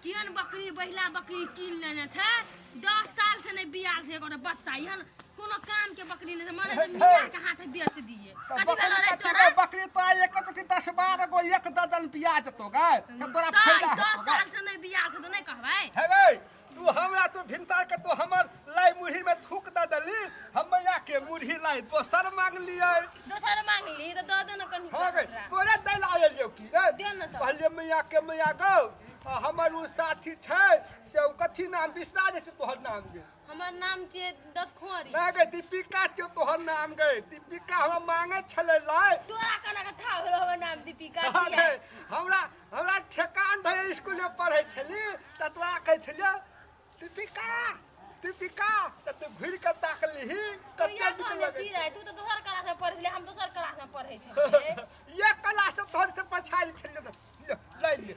किहन बकरी बहिला बकरी कीन लेने छे 10 साल से नहीं बियाल छे एगो बच्चा इहन कोनो काम के बकरी नहीं माने से मिया के हाथे बेच दिए कथि भेलो रे तोरा बकरी तोरा एक कथि 10 12 गो एक दर्जन बिया जतो गा तोरा फायदा 10 साल से नहीं बियाल छे तो नहीं कहबै हे गे तू हमरा तो भिनता के तो हमर लाई मुढ़ी में थूक द दली हम मैया के मुढ़ी लाई दोसर मांग लिए दोसर मांग ली तो दे देना कनी हां गे तोरे दै लायल जो की गे दे न तो पहले मैया के मैया गो हमर उ साथी छै से उ कथि नाम बिसरा जे तोहर नाम गे हमर नाम छियै दतखोरी ना गे दीपिका के तोहर नाम गे दीपिका हम मांगे छले लाई तोरा कना के था होलो हमर नाम दीपिका गे छियै हमरा ठेकान धरे स्कूल में पढ़ै छली त तोरा कहै छलियो दीपिका दीपिका त तू घुर के ताकलीही कते तू दिन जी रहे तू तो दोसर क्लास में पढ़ले हम दोसर क्लास में पढ़ै छे ये क्लास से तोहर से पछाड़ी छलियो ले ले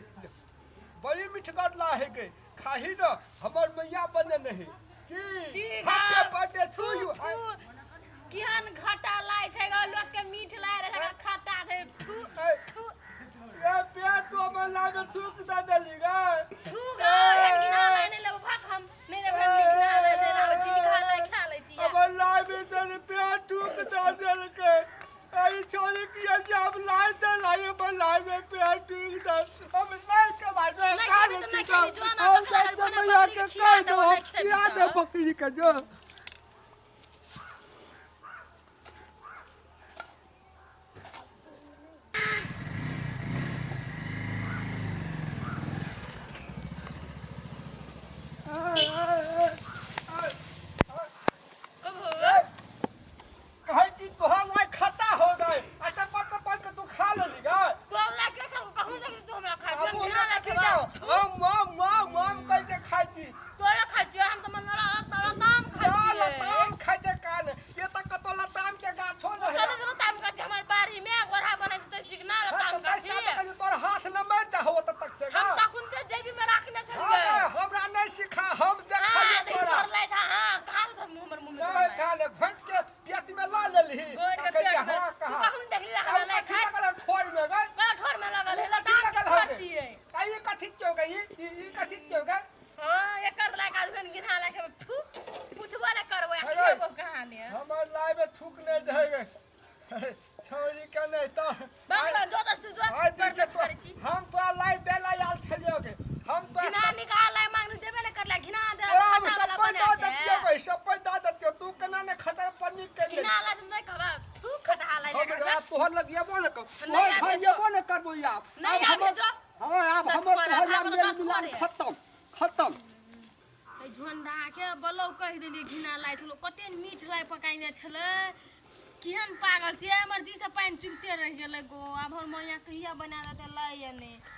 बड़ी मिठगर ला है गे खाही न हमर मैया बने नहीं की हैप्पी बर्थडे टू यू किहन घाटा लाय छै ग लोग के मीठ लाय रे खाता छै ठू ठू ए पेट तो हमर लागे थूक द देली गे ठू ग गिना लाय नहीं लो भाग हम नहीं रे भाग गिना लाय दे लावे छी खा लै छी हमर लागे चल पेट थूक द देल के आई छोरी की जब लाय दे लाय हमर लागे पेट थूक द हम नहीं के बाद का नहीं जो ना मैया के कह दो याद है बकरी के जो कहे कि तोहर लाई खट्टा हो गए अच्छा पर के तू खा लेली गे तो हमरा के कहूं जे तू हमरा खा अब जो ना रखबा हम कह के खाई छी तोरा खा जो हम तो मन तोरा दाम खा लताम खाई जे कान ये तक तो लताम के गाछो न है चलो ताम का हमर बारी में गोरा बनै छै त सिगना ताम का छी तोर हाथ न मैं चाहो तक से हम तकुन के जेबी में राखने छलिए हमरा नहीं सिखा हम देखलिए तोरा कर ले छ हां कहां तो हमर मुंह में नहीं काले घोट के पेट में ला लेली हां कहां कहूं देखली हमरा ले खा ठोर में गए ठोर में लगल है लताम के ठोर छिए कई कथि क्यों गई ई कथि क्यों गए हां एकर लाग आदमी गिना लाग ठू पूछबो न करबो खेबो कहां ने हमर लाइ में थूक नहीं देगे छोरी के नहीं तो बाबा जो दस तू जो हम तो लाई दे ला याल छलियोगे हम तो घिना निकाल लाई मांग देबे न करला घिना दे हम सब दो दतियो भाई सब दो दतियो तू केना ने खतर पन्नी के घिना ला नहीं कहबा तू खटा लाई हम तोहर लगेबो न कर ओए खइबो न करबो आप नहीं आबे जो हां आप हमर तोहर मिलान खत्म खत्म ए झोंडा के बलौ कह देली घिना लाई छलो कते मीठ लाई पकाइने छले किहन पागल छै हमर जी से पानी चुगते रह गेलै गो अब हमर मैया कहिया बना दे लाई ने